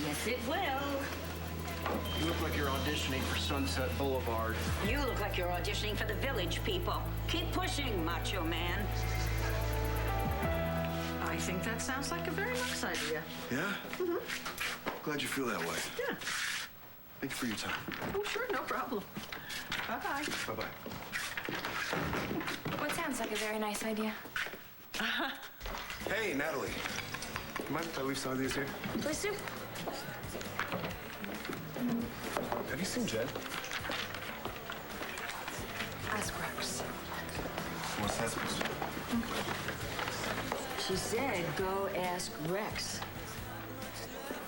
Yes, it will. You look like you're auditioning for Sunset Boulevard. You look like you're auditioning for the Village people. Keep pushing, Macho Man. I think that sounds like a very nice idea. Yeah? Mm-hmm. Glad you feel that way. Yeah. Thank you for your time. Oh, sure, no problem. Bye-bye. Bye-bye. What sounds like a very nice idea? Hey, Natalie. You mind if I leave some of these here? Please do. Have you seen Jen? Ask Rex. What's that supposed to do? She said, go ask Rex.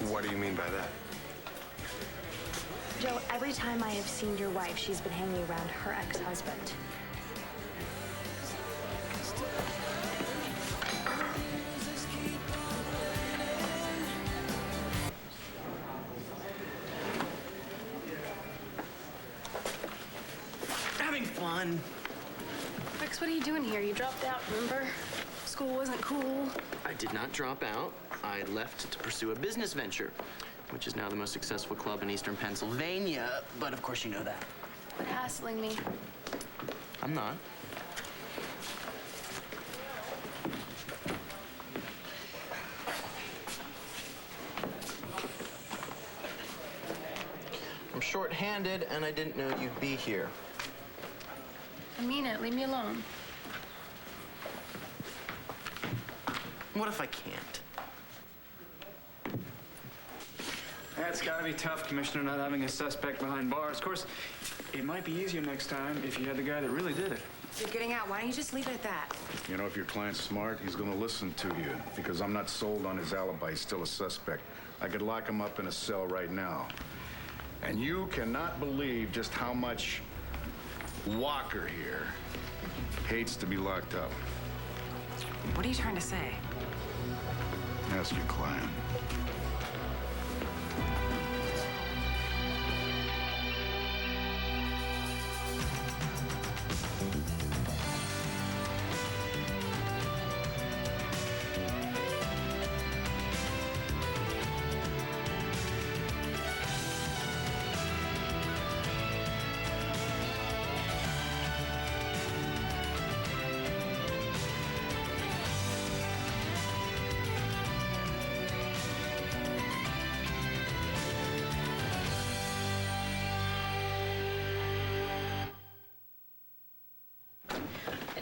What do you mean by that? Joe, every time I have seen your wife, she's been hanging around her ex-husband. Having fun. Rex, what are you doing here? You dropped out, remember? School wasn't cool. I did not drop out. I left to pursue a business venture, which is now the most successful club in Eastern Pennsylvania. But of course you know that. Quit hassling me. I'm not. I'm short-handed, and I didn't know you'd be here. I mean it. Leave me alone. What if I can't? That's gotta be tough, Commissioner, not having a suspect behind bars. Of course, it might be easier next time if you had the guy that really did it. You're getting out. Why don't you just leave it at that? You know, if your client's smart, he's gonna listen to you. Because I'm not sold on his alibi. He's still a suspect. I could lock him up in a cell right now. And you cannot believe just how much Walker here hates to be locked up. What are you trying to say? Ask your client.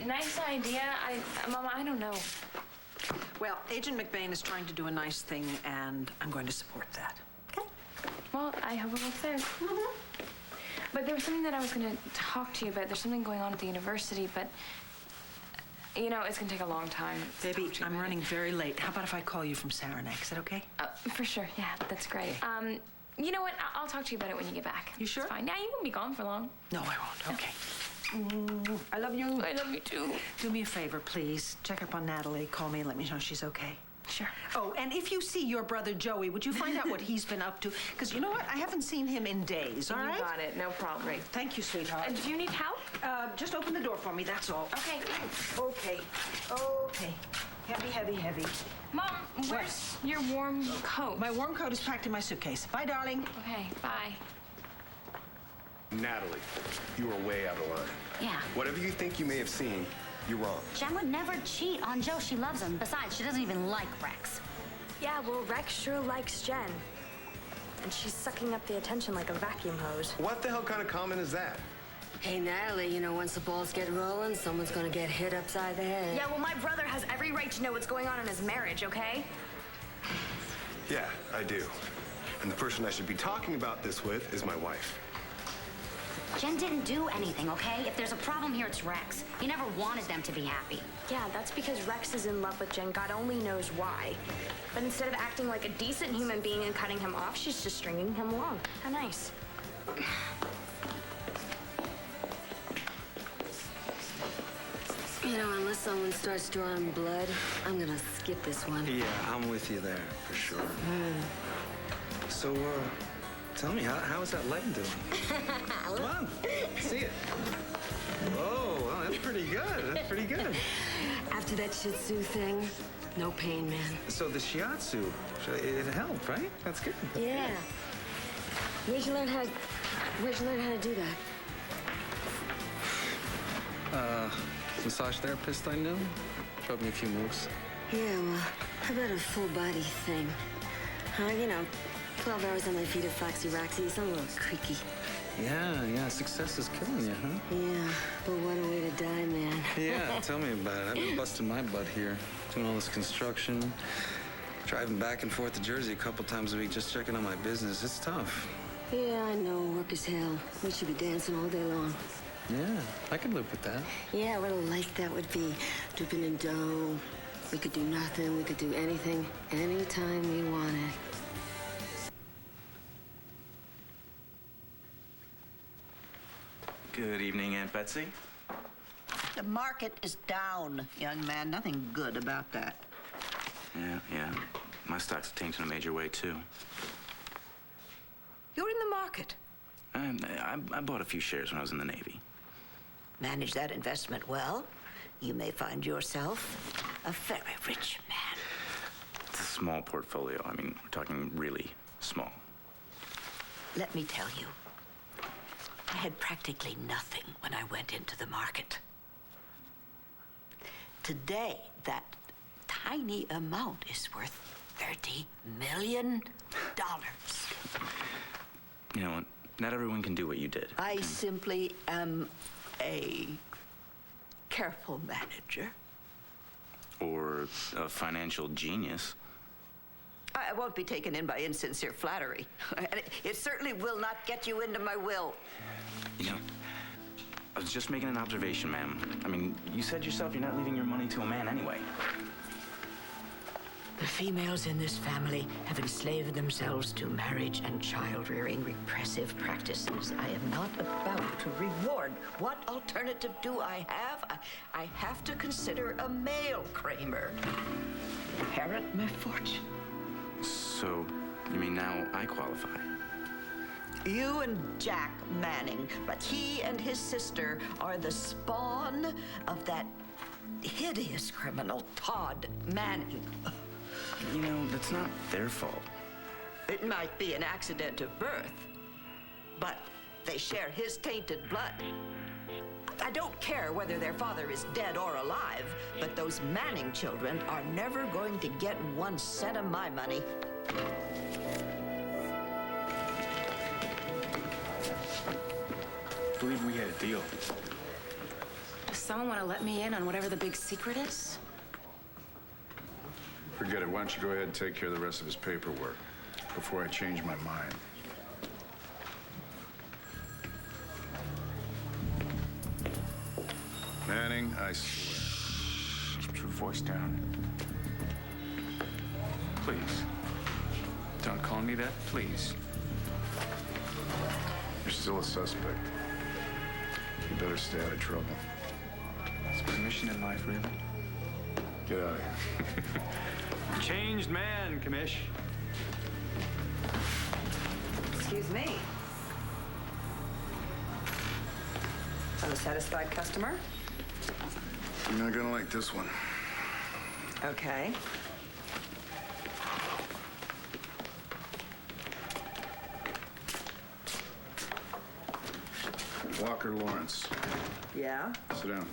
Nice idea. Mama, I don't know. Well, Agent McBain is trying to do a nice thing, and I'm going to support that. Okay? Well, I hope it works out. But there was something that I was going to talk to you about. There's something going on at the university, but, you know, it's going to take a long time. Baby, I'm running very late. How about if I call you from Saranac? Is that okay? For sure. Yeah, that's great. You know what? I'll talk to you about it when you get back. You sure? It's fine. Yeah, you won't be gone for long. No, I won't. Okay. I love you. I love you, too. Do me a favor, please. Check up on Natalie. Call me and let me know she's okay. Sure. Oh, and if you see your brother Joey, would you find out what he's been up to? Because you know what? I haven't seen him in days, all right? You got it. No problem. Great. Thank you, sweetheart. Do you need help? Just open the door for me, that's all. Okay. Okay. Okay. Heavy, heavy, heavy. Mom, where's your warm coat? My warm coat is packed in my suitcase. Bye, darling. Okay, bye. Natalie, you are way out of line. Yeah. Whatever you think you may have seen, you're wrong. Jen would never cheat on Joe. She loves him. Besides, she doesn't even like Rex. Yeah, well, Rex sure likes Jen. And she's sucking up the attention like a vacuum hose. What the hell kind of comment is that? Hey, Natalie, you know, once the balls get rolling, someone's gonna get hit upside the head. Yeah, well, my brother has every right to know what's going on in his marriage, okay? Yeah, I do. And the person I should be talking about this with is my wife. Jen didn't do anything, okay? If there's a problem here, it's Rex. He never wanted them to be happy. Yeah, that's because Rex is in love with Jen. God only knows why. But instead of acting like a decent human being and cutting him off, she's just stringing him along. How nice. You know, unless someone starts drawing blood, I'm gonna skip this one. Yeah, I'm with you there, for sure. So, tell me, how is that leg doing? Come on, see it. Oh, well, that's pretty good. That's pretty good. After that Shih Tzu thing, no pain, man. So the shiatsu, it helped, right? That's good. Yeah. Where'd you learn how to do that? Massage therapist I knew. Showed me a few moves. Yeah, well, how about a full body thing? 12 hours on my feet at Foxy Roxy's. I'm a little creaky. Yeah, success is killing you, huh? Yeah, but what a way to die, man. Yeah, tell me about it. I've been busting my butt here, doing all this construction, driving back and forth to Jersey a couple times a week, just checking on my business. It's tough. Yeah, I know, work as hell. We should be dancing all day long. Yeah, I could live with that. Yeah, what a life that would be. Dipping in dough. We could do nothing. We could do anything, anytime we wanted. Good evening, Aunt Betsy. The market is down, young man. Nothing good about that. Yeah. My stock's tanked in a major way, too. You're in the market. I bought a few shares when I was in the Navy. Manage that investment well. You may find yourself a very rich man. It's a small portfolio. I mean, we're talking really small. Let me tell you, I had practically nothing when I went into the market. Today, that tiny amount is worth $30 million. You know what? Not everyone can do what you did. I simply am a careful manager. Or a financial genius. I won't be taken in by insincere flattery. It certainly will not get you into my will. You know, I was just making an observation, ma'am. I mean, you said yourself you're not leaving your money to a man anyway. The females in this family have enslaved themselves to marriage and child-rearing repressive practices. I am not about to reward. What alternative do I have? I have to consider a male Cramer. Inherit my fortune. So, you mean now I qualify? You and Jack Manning, but he and his sister are the spawn of that hideous criminal, Todd Manning. You know, that's not their fault. It might be an accident of birth, but they share his tainted blood. I don't care whether their father is dead or alive, but those Manning children are never going to get 1 cent of my money. I believe we had a deal. Does someone want to let me in on whatever the big secret is? Forget it. Why don't you go ahead and take care of the rest of his paperwork before I change my mind. Manning, I swear. Keep your voice down. Please. Don't call me that, please. You're still a suspect. You better stay out of trouble. It's my mission in life, really. Get out of here. Changed man, Commish. Excuse me. Unsatisfied customer? You're not gonna like this one. Okay. Walker Laurence. Yeah? Sit down.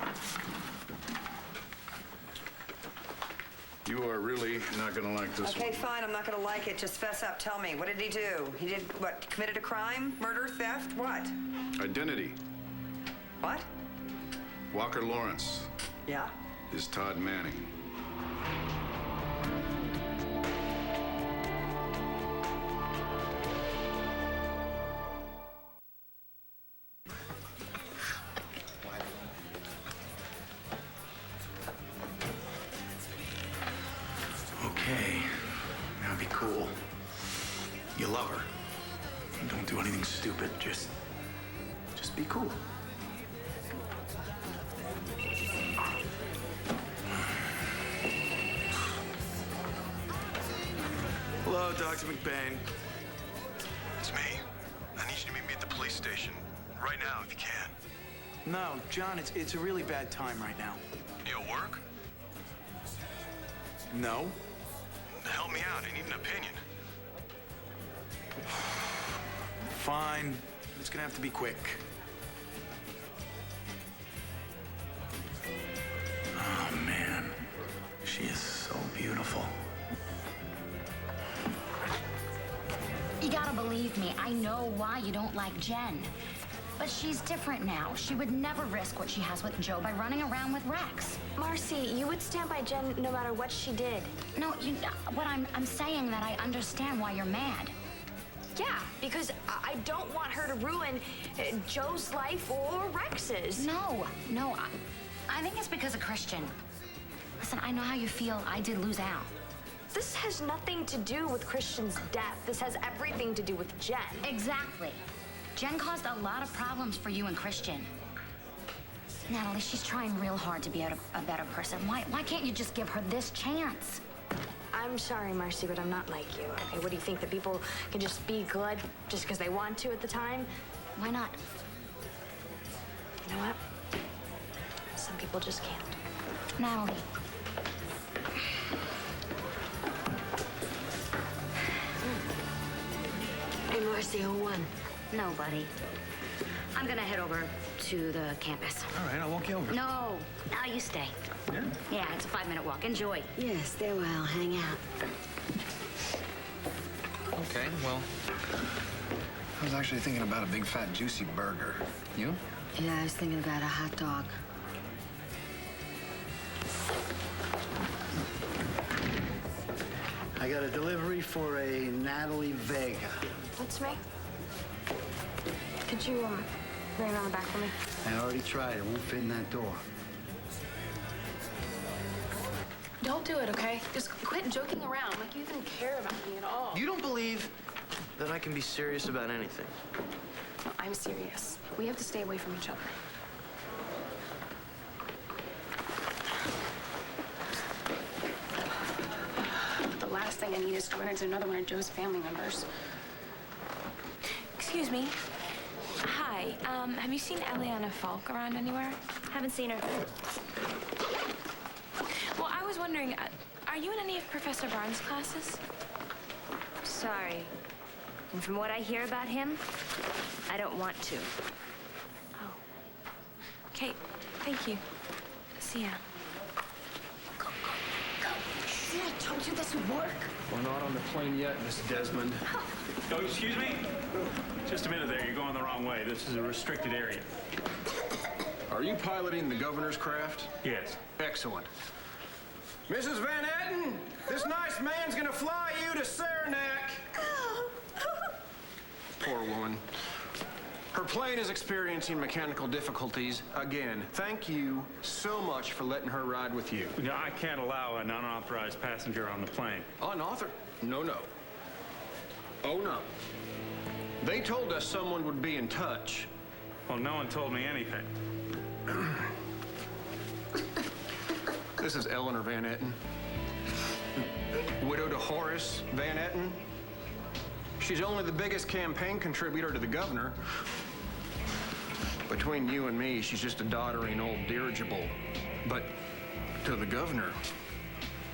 You are really not gonna like this one. Okay, fine, I'm not gonna like it. Just fess up, tell me. What did he do? He did what? Committed a crime? Murder? Theft? What? Identity. What? Walker Laurence Yeah. is Todd Manning. Okay, now be cool. You love her. And don't do anything stupid. Just be cool. Hello, Dr. McBain. It's me. I need you to meet me at the police station. Right now, if you can. No, John, it's a really bad time right now. You at work? No. Help me out. I need an opinion. Fine. It's gonna have to be quick. Oh, man. She is so beautiful. You gotta believe me. I know why you don't like Jen. But she's different now. She would never risk what she has with Joe by running around with Rex. Marcy, you would stand by Jen no matter what she did. No, what I'm saying that I understand why you're mad. Yeah, because I don't want her to ruin Joe's life or Rex's. No, I think it's because of Christian. Listen, I know how you feel. I did lose out. This has nothing to do with Christian's death. This has everything to do with Jen. Exactly. Jen caused a lot of problems for you and Christian. Natalie, she's trying real hard to be a better person. Why can't you just give her this chance? I'm sorry, Marcy, but I'm not like you. Okay, what do you think, that people can just be good just because they want to at the time? Why not? You know what? Some people just can't. Natalie. Hey, Marcy, who won? Nobody. I'm gonna head over to the campus. All right, I walk you over. No, you stay. Yeah? Yeah, it's a 5-minute walk. Enjoy. Yes, stay well. Hang out. Okay, well, I was actually thinking about a big, fat, juicy burger. You? Yeah, I was thinking about a hot dog. I got a delivery for a Natalie Vega. That's me. Could you bring it on the back for me? I already tried. It won't fit in that door. Don't do it, okay? Just quit joking around like you even care about me at all. You don't believe that I can be serious about anything? No, I'm serious. We have to stay away from each other. The last thing I need is to run into another one of Joe's family members. Excuse me. Hi, have you seen Eliana Falk around anywhere? Haven't seen her. Well, I was wondering, are you in any of Professor Barnes' classes? Sorry. And from what I hear about him, I don't want to. Oh. Okay, thank you. See ya. Go. See, I told you this would work. We're not on the plane yet, Miss Desmond. Oh, excuse me? Just a minute there. You're going the wrong way. This is a restricted area. Are you piloting the governor's craft? Yes. Excellent. Mrs. Van Etten, this nice man's gonna fly you to Saranac. Poor woman. Her plane is experiencing mechanical difficulties again. Thank you so much for letting her ride with you. No, I can't allow an unauthorized passenger on the plane. Unauthorized? No. Oh, no. They told us someone would be in touch. Well, no one told me anything. This is Eleanor Van Etten, widow to Horace Van Etten. She's only the biggest campaign contributor to the governor. Between you and me, she's just a doddering old dirigible. But to the governor,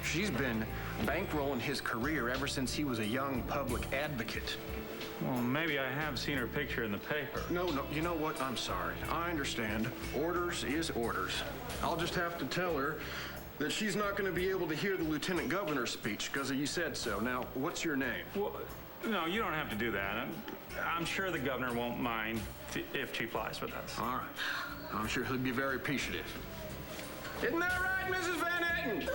she's been bankrolling his career ever since he was a young public advocate. Well, maybe I have seen her picture in the paper. No, you know what? I'm sorry. I understand. Orders is orders. I'll just have to tell her that she's not going to be able to hear the lieutenant governor's speech because you said so. Now, what's your name? Well, no, you don't have to do that. I'm sure the governor won't mind if she flies with us. All right. I'm sure he'll be very appreciative. Isn't that right, Mrs. Van Etten?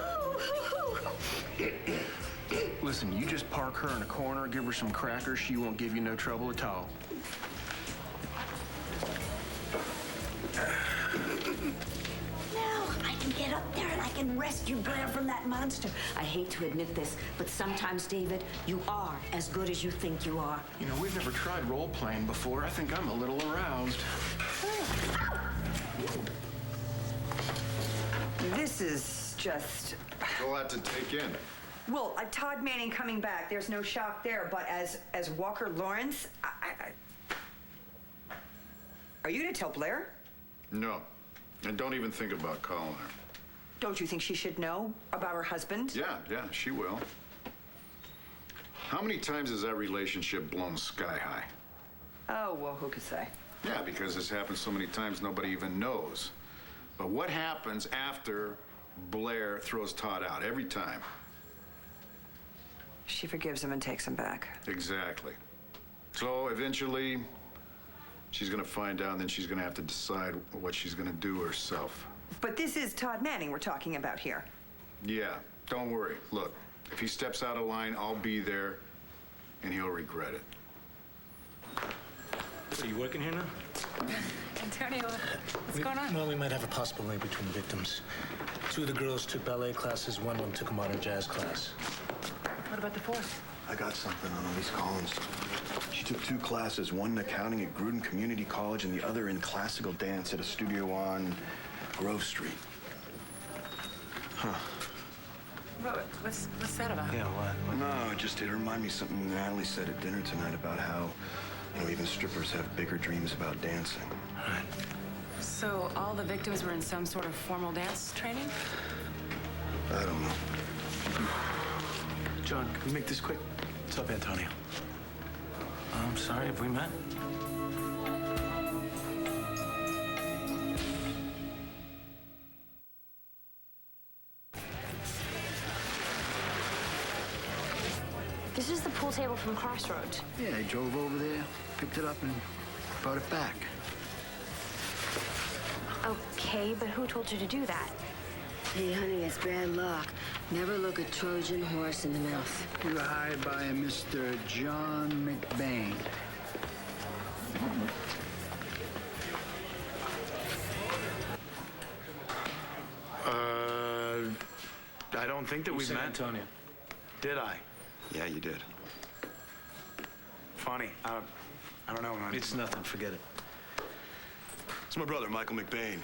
Listen, you just park her in a corner, give her some crackers, she won't give you no trouble at all. Now I can get up there and I can rescue Blair from that monster. I hate to admit this, but sometimes, David, you are as good as you think you are. You know, we've never tried role-playing before. I think I'm a little aroused. This is just... A lot to take in. Well, Todd Manning coming back, there's no shock there, but as Walker Laurence, Are you gonna tell Blair? No. And don't even think about calling her. Don't you think she should know about her husband? Yeah, she will. How many times has that relationship blown sky high? Oh, well, who could say? Yeah, because it's happened so many times nobody even knows. But what happens after Blair throws Todd out? Every time. She forgives him and takes him back. Exactly. So eventually, she's gonna find out, and then she's gonna have to decide what she's gonna do herself. But this is Todd Manning we're talking about here. Yeah, don't worry. Look, if he steps out of line, I'll be there, and he'll regret it. Are you working here now? Antonio, what's going on? Well, we might have a possible link between the victims. 2 of the girls took ballet classes, one of them took a modern jazz class. What about the fourth? I got something on Elise Collins. She took 2 classes, one in accounting at Grudem Community College and the other in classical dance at a studio on Grove Street. Huh. What's that about? Yeah, what? No, it reminded me of something Natalie said at dinner tonight about how, even strippers have bigger dreams about dancing. Right. So all the victims were in some sort of formal dance training? I don't know. John, can we make this quick? What's up, Antonio? I'm sorry, have we met? This is the pool table from Crossroads. Yeah, I drove over there, picked it up, and brought it back. Okay, but who told you to do that? Hey, honey, it's bad luck. Never look a Trojan horse in the mouth. You were hired by a Mr. John McBain. I don't think that we've met. Antonio. Did I? Yeah, you did. Funny. I don't know. It's nothing, forget it. It's my brother, Michael McBain.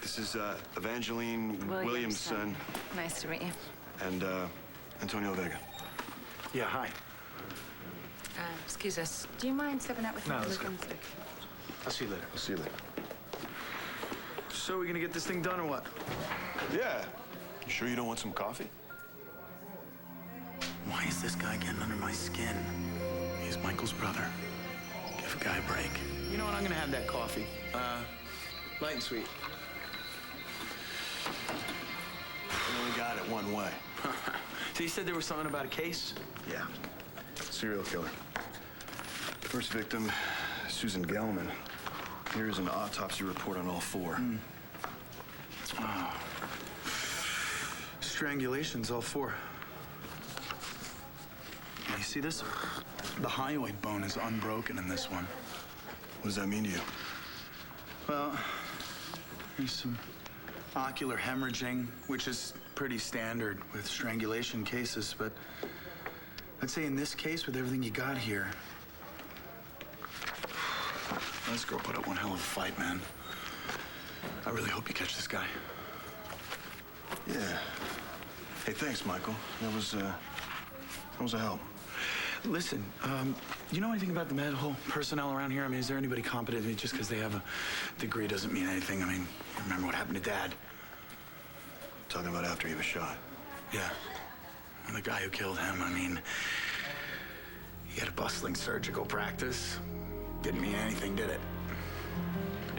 This is Evangeline Williamson. Nice to meet you. And Antonio Vega. Yeah, hi. Excuse us. Do you mind stepping out with me? No, let's go. I'll see you later. I'll see you later. So we gonna get this thing done or what? Yeah. You sure you don't want some coffee? Why is this guy getting under my skin? He's Michael's brother. Give a guy a break. You know what? I'm gonna have that coffee. Light and sweet. You only got it one way. So you said there was something about a case? Yeah. Serial killer. First victim, Susan Gelman. Here's an autopsy report on all 4. Oh. Strangulations, all 4. You see this? The hyoid bone is unbroken in this one. What does that mean to you? Well, there's some ocular hemorrhaging, which is pretty standard with strangulation cases, but I'd say in this case, with everything you got here, this girl put up one hell of a fight, man. I really hope you catch this guy. Yeah. Hey, thanks, Michael. That was a help. Listen, you know anything about the medical personnel around here? I mean, is there anybody competent? I mean, just because they have a degree doesn't mean anything. I mean, you remember what happened to Dad? Talking about after he was shot. Yeah. And the guy who killed him, I mean, he had a bustling surgical practice. Didn't mean anything, did it?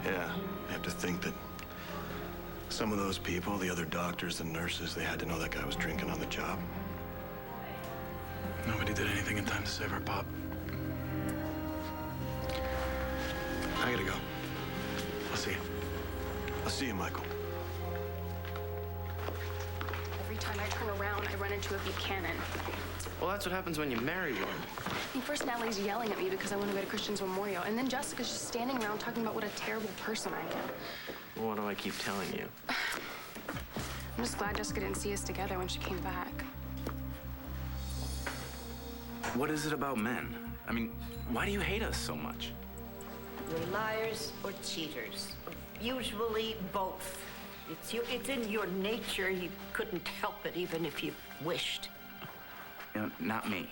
Yeah. You have to think that some of those people, the other doctors, the nurses, they had to know that guy was drinking on the job. Nobody did anything in time to save our pop. I gotta go. I'll see you. I'll see you, Michael. Every time I turn around, I run into a Buchanan. Well, that's what happens when you marry one. First, Natalie's yelling at me because I want to go to Christian's memorial, and then Jessica's just standing around talking about what a terrible person I am. Well, what do I keep telling you? I'm just glad Jessica didn't see us together when she came back. What is it about men? I mean, why do you hate us so much? You're liars or cheaters. Usually both. It's in your nature. You couldn't help it even if you wished. You know, not me.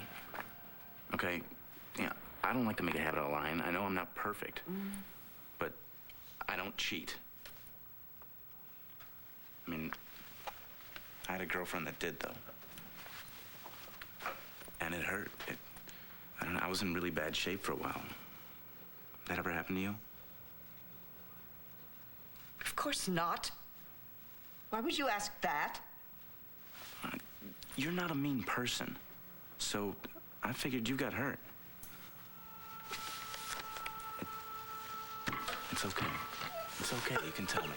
Okay, yeah, I don't like to make a habit of lying. I know I'm not perfect, but I don't cheat. I mean, I had a girlfriend that did, though. And it hurt. I don't know, I was in really bad shape for a while. That ever happened to you? Of course not. Why would you ask that? You're not a mean person. So I figured you got hurt. It's okay. It's okay. You can tell me.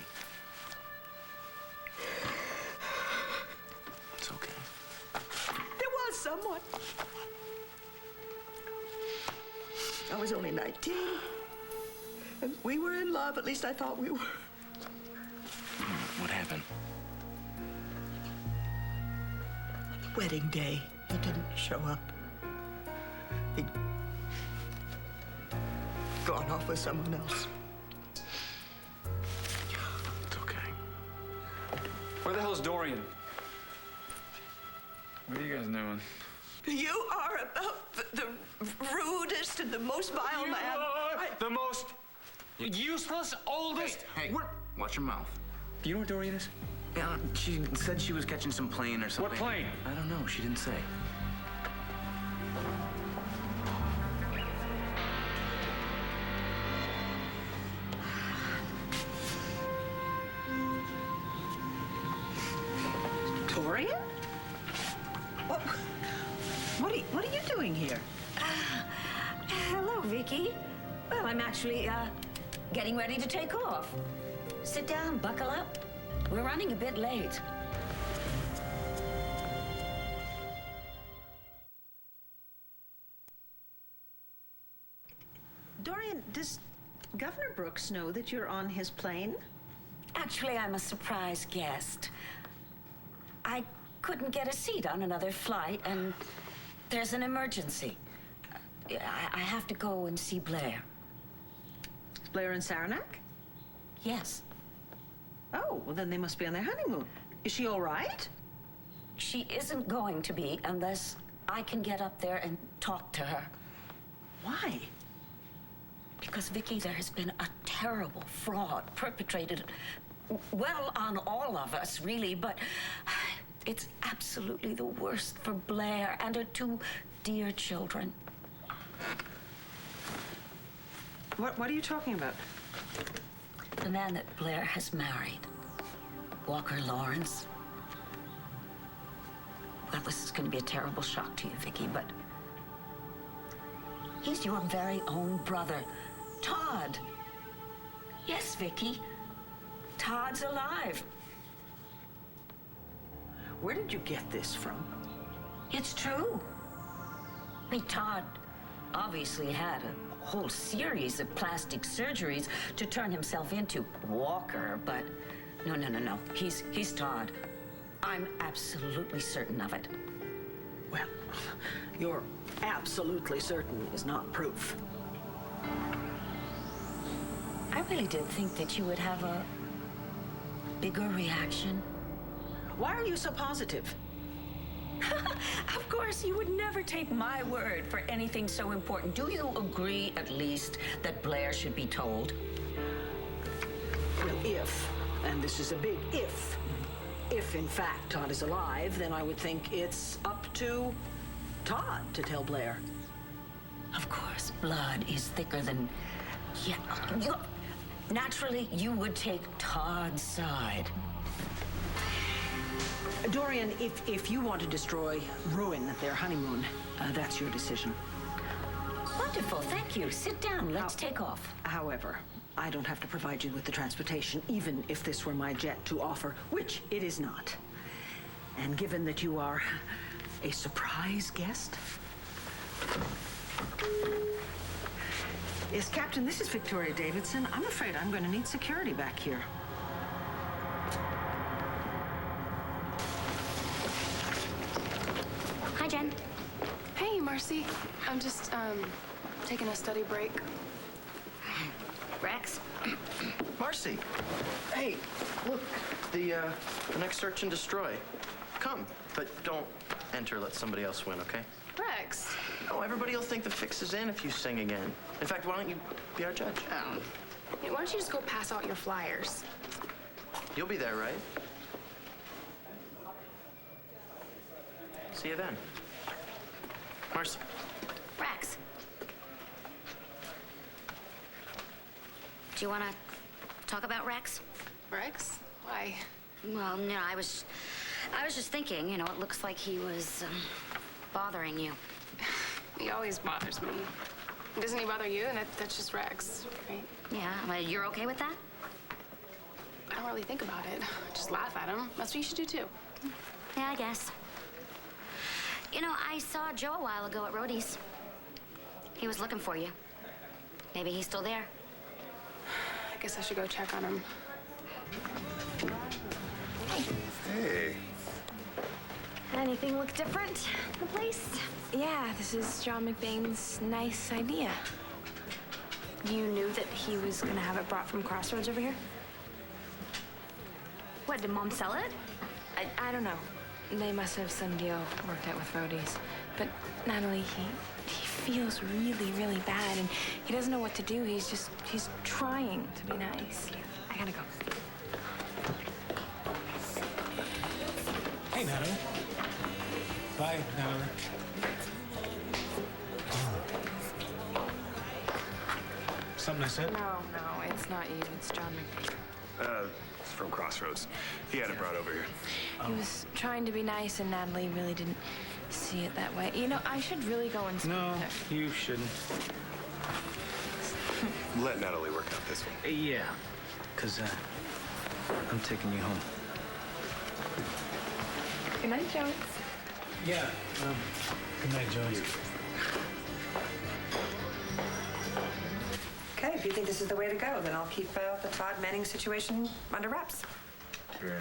It's okay. There was someone. I was only 19. And we were in love. At least I thought we were. What happened? Wedding day, he didn't show up. He'd gone off with someone else. It's okay. Where the hell's Dorian? What are you guys doing? You are about the rudest and the most vile man. The most useless, oldest... Hey, watch your mouth. Do you know where Dorian is? Yeah, she said she was catching some plane or something. What plane? I don't know. She didn't say. Dorian? What are you doing here? Hello, Viki. Well, I'm actually, getting ready to take off. Sit down, buckle up. We're running a bit late. Dorian, does Governor Brooks know that you're on his plane? Actually, I'm a surprise guest. I couldn't get a seat on another flight, and there's an emergency. I have to go and see Blair. Blair and Saranac? Yes. Oh, well, then they must be on their honeymoon. Is she all right? She isn't going to be unless I can get up there and talk to her. Why? Because, Viki, there has been a terrible fraud perpetrated, well, on all of us, really, but it's absolutely the worst for Blair and her two dear children. What are you talking about? The man that Blair has married, Walker Laurence. Well, this is going to be a terrible shock to you, Viki, but he's your very own brother, Todd. Yes, Viki. Todd's alive. Where did you get this from? It's true. I mean, Todd obviously had a whole series of plastic surgeries to turn himself into Walker, but no. He's Todd. I'm absolutely certain of it. Well, you're absolutely certain is not proof. I really did think that you would have a bigger reaction. Why are you so positive? Of course, you would never take my word for anything so important. Do you agree, at least, that Blair should be told? Well, if, and this is a big if in fact Todd is alive, then I would think it's up to Todd to tell Blair. Of course, blood is thicker than... Yeah, naturally, you would take Todd's side. Dorian, if you want to ruin their honeymoon, that's your decision. Wonderful, thank you. Sit down, let's take off. However, I don't have to provide you with the transportation, even if this were my jet to offer, which it is not. And given that you are a surprise guest... Yes, Captain, this is Victoria Davidson. I'm afraid I'm going to need security back here. Hi, Jen. Hey, Marcy. I'm just, taking a study break. Rex? Marcy, hey, look, the next search and destroy. Come, but don't enter. Let somebody else win, okay? Rex. No, everybody will think the fix is in if you sing again. In fact, why don't you be our judge? Hey, why don't you just go pass out your flyers? You'll be there, right? See you then. Marcy. Rex. Do you want to talk about Rex? Rex? Why? Well, no, I was just thinking, you know, it looks like he was bothering you. He always bothers me. Doesn't he bother you? And that's just Rex, right? Yeah, well, you're okay with that? I don't really think about it. Just laugh at him. That's what you should do, too. Yeah, I guess. You know, I saw Joe a while ago at Rhodey's. He was looking for you. Maybe he's still there. I guess I should go check on him. Hey. Anything look different in the place? Yeah, this is John McBain's nice idea. You knew that he was gonna have it brought from Crossroads over here? What, did Mom sell it? I don't know. They must have some deal worked out with Rhodey's. But Natalie, he feels really, really bad, and he doesn't know what to do. He's trying to be nice. I gotta go. Hey, Natalie. Bye, Natalie. Something I said? No, it's not you. It's John McBain. It's from Crossroads. He had it brought over here. He was trying to be nice, and Natalie really didn't see it that way. You know, I should really go and speak No, with her. you shouldn't. Let Natalie work out this one. Yeah, because I'm taking you home. Good night, Jones. Yeah, good night, Jones. Okay, if you think this is the way to go, then I'll keep the Todd Manning situation under wraps. Sure.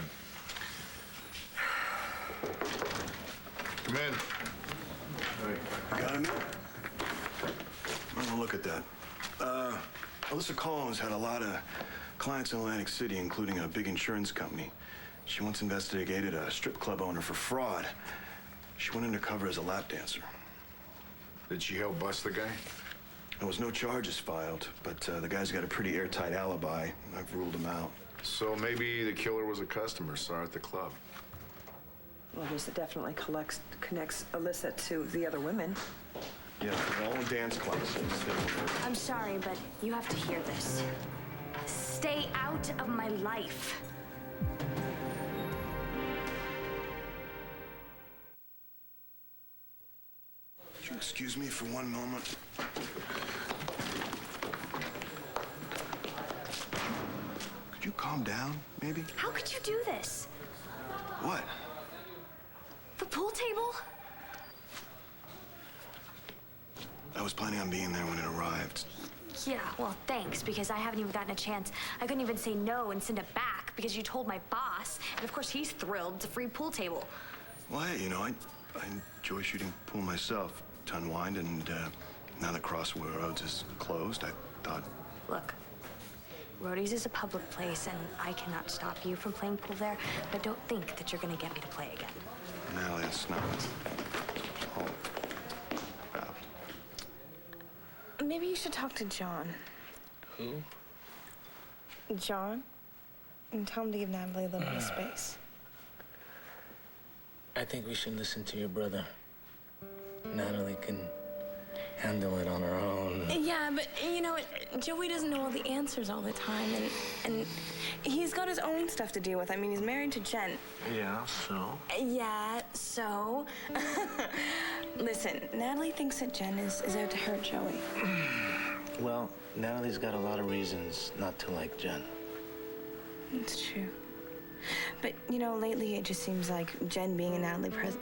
Come in. You got a minute? I'm gonna look at that. Alyssa Collins had a lot of clients in Atlantic City, including a big insurance company. She once investigated a strip club owner for fraud. She went undercover as a lap dancer. Did she help bust the guy? There was no charges filed, but the guy's got a pretty airtight alibi. I've ruled him out. So maybe the killer was a customer, saw her at the club. Well, this definitely connects Alyssa to the other women. Yeah, they're all in dance classes. I'm sorry, but you have to hear this. Stay out of my life. Would you excuse me for one moment? Could you calm down, maybe? How could you do this? What? The pool table? I was planning on being there when it arrived. Yeah, well, thanks, because I haven't even gotten a chance. I couldn't even say no and send it back because you told my boss. And of course, he's thrilled. It's a free pool table. Well, hey, you know, I enjoy shooting pool myself to unwind, and now that Crossroads is closed, I thought... Look, Rhodey's is a public place, and I cannot stop you from playing pool there, but don't think that you're going to get me to play again. No, that's not... Oh. Maybe you should talk to John. Who? John? And tell him to give Natalie a little bit of space. I think we should listen to your brother. Natalie can handle it on her own. Yeah, but, you know, Joey doesn't know all the answers all the time, and he's got his own stuff to deal with. I mean, he's married to Jen. Yeah, so? Yeah, so? Listen, Natalie thinks that Jen is out to hurt Joey. Well, Natalie's got a lot of reasons not to like Jen. It's true. But, you know, lately it just seems like Jen being in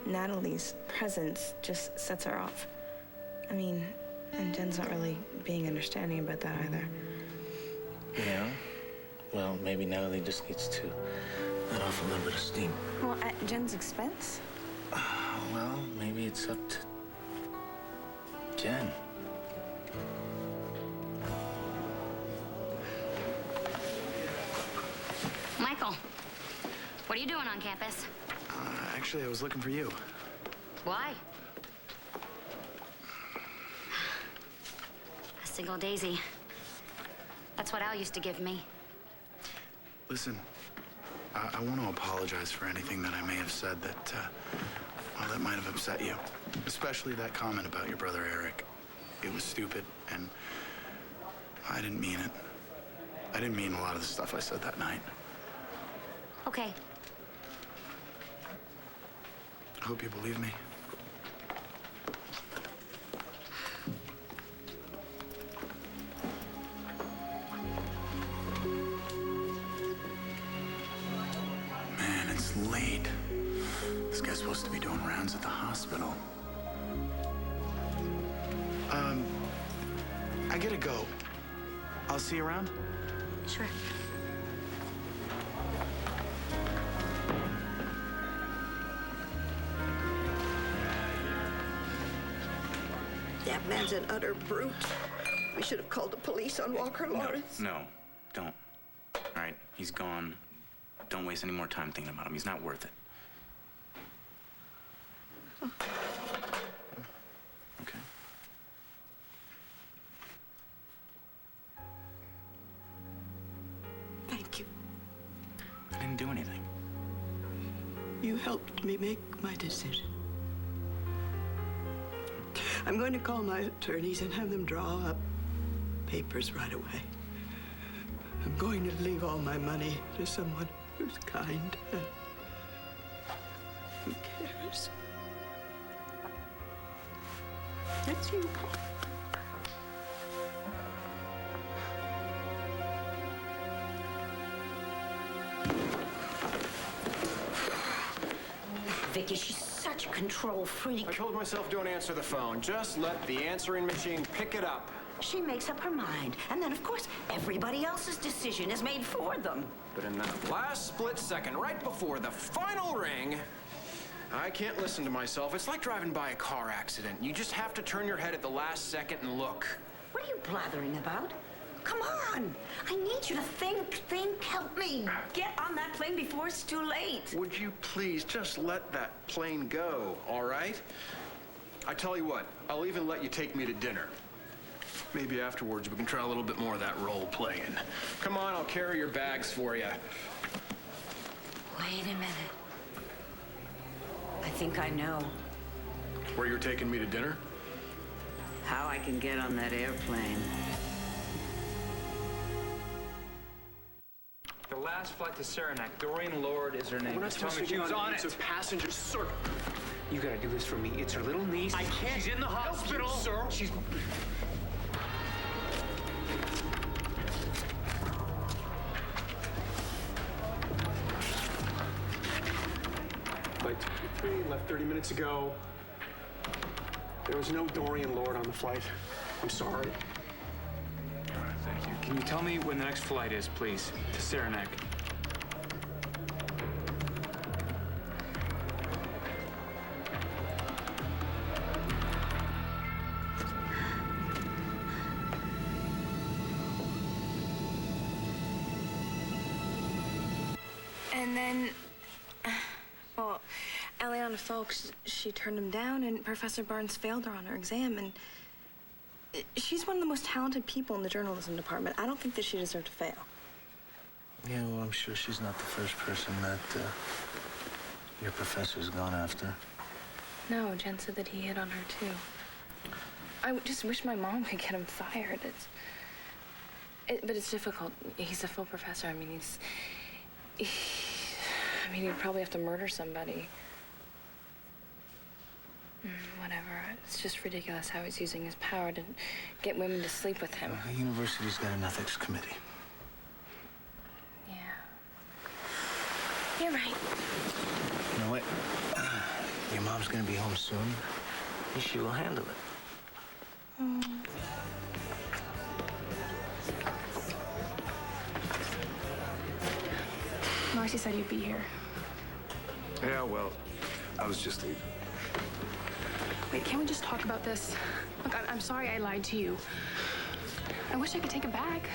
Natalie's presence just sets her off. I mean, and Jen's not really being understanding about that either. Yeah? Well, maybe Natalie just needs to let off a little bit of steam. Well, at Jen's expense? Well, maybe it's up to Jen. Michael, what are you doing on campus? Actually, I was looking for you. Why? A single daisy. That's what Al used to give me. Listen, I want to apologize for anything that I may have said that, well, that might have upset you, especially that comment about your brother Eric. It was stupid, and I didn't mean it. I didn't mean a lot of the stuff I said that night. Okay. I hope you believe me. Man, it's late. This guy's supposed to be doing rounds at the hospital. I gotta go. I'll see you around. Sure. That man's an utter brute. We should have called the police on Walker Laurence. No, don't. All right, he's gone. Don't waste any more time thinking about him. He's not worth it. Okay. Thank you. I didn't do anything. You helped me make my decision. I'm going to call my attorneys and have them draw up papers right away. I'm going to leave all my money to someone who's kind and who cares. That's you, Paul. Viki, she's such a control freak. I told myself don't answer the phone. Just let the answering machine pick it up. She makes up her mind, and then, of course, everybody else's decision is made for them. But in that last split second, right before the final ring, I can't listen to myself. It's like driving by a car accident. You just have to turn your head at the last second and look. What are you blathering about? Come on! I need you to think, help me. Get on that plane before it's too late. Would you please just let that plane go, all right? I tell you what, I'll even let you take me to dinner. Maybe afterwards we can try a little bit more of that role playing. Come on, I'll carry your bags for you. Wait a minute. I think I know Where you're taking me to dinner? how I can get on that airplane. The last flight to Saranac, Dorian Lord is her name. We're not Tell supposed me to she was on It's it. a passenger, sir. You gotta do this for me. It's her little niece. I can't She's in the help hospital. you, sir. She's. Flight 223 left 30 minutes ago. There was no Dorian Lord on the flight. I'm sorry. Thank you. Can you tell me when the next flight is, please, to Saranac? And then, well, Eliana Folks, she turned him down, and Professor Barnes failed her on her exam, and she's one of the most talented people in the journalism department. I don't think that she deserved to fail. Yeah, well, I'm sure she's not the first person that your professor's gone after. No, Jen said that he hit on her, too. I just wish my mom could get him fired. But it's difficult. He's a full professor. I mean, he'd probably have to murder somebody. Whatever. It's just ridiculous how he's using his power to get women to sleep with him. The university's got an ethics committee. Yeah. You're right. You know what? Your mom's gonna be home soon. She will handle it. Marcy said you'd be here. Yeah, well, I was just leaving. Wait, can't we just talk about this? Look, I'm sorry I lied to you. I wish I could take it back.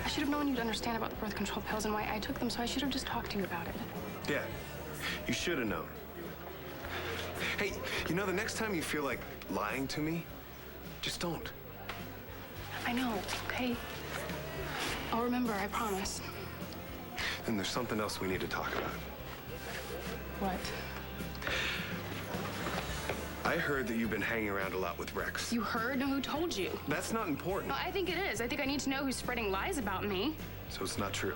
I should have known you'd understand about the birth control pills and why I took them, so I should have just talked to you about it. Yeah, you should have known. Hey, you know, the next time you feel like lying to me, just don't. I know, okay? I'll remember, I promise. Then there's something else we need to talk about. What? I heard that you've been hanging around a lot with Rex. You heard? No, who told you? That's not important. No, I think it is. I think I need to know who's spreading lies about me. So it's not true.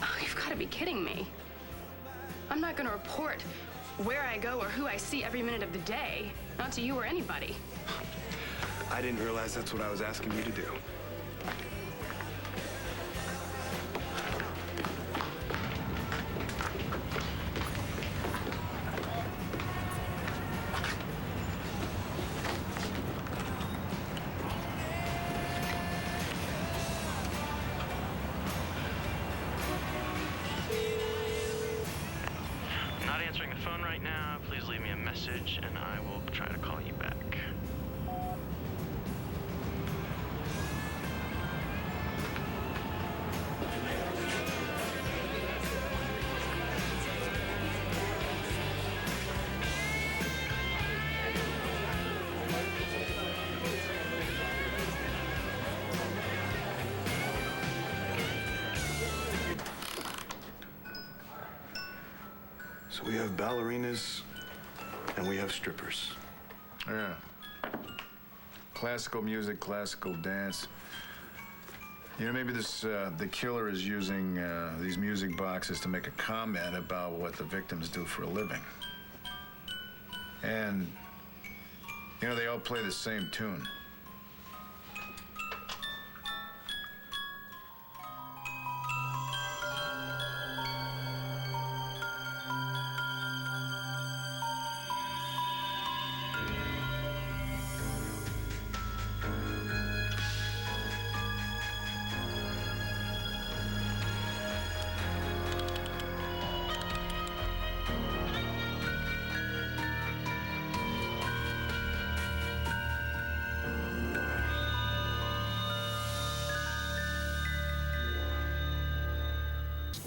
Oh, you've got to be kidding me. I'm not going to report where I go or who I see every minute of the day. Not to you or anybody. I didn't realize that's what I was asking you to do. I'm not answering the phone right now. Please leave me a message and I will try to call you back. So we have ballerinas and we have strippers. Yeah. Classical music, classical dance. You know, maybe the killer is using these music boxes to make a comment about what the victims do for a living. And, you know, they all play the same tune.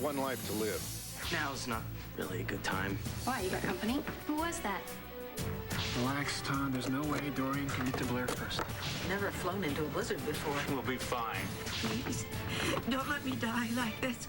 One life to live. Now's not really a good time. Why? You got company? Who was that? Relax, Todd. There's no way Dorian can get to Blair first. Never flown into a blizzard before. We'll be fine. Please, don't let me die like this.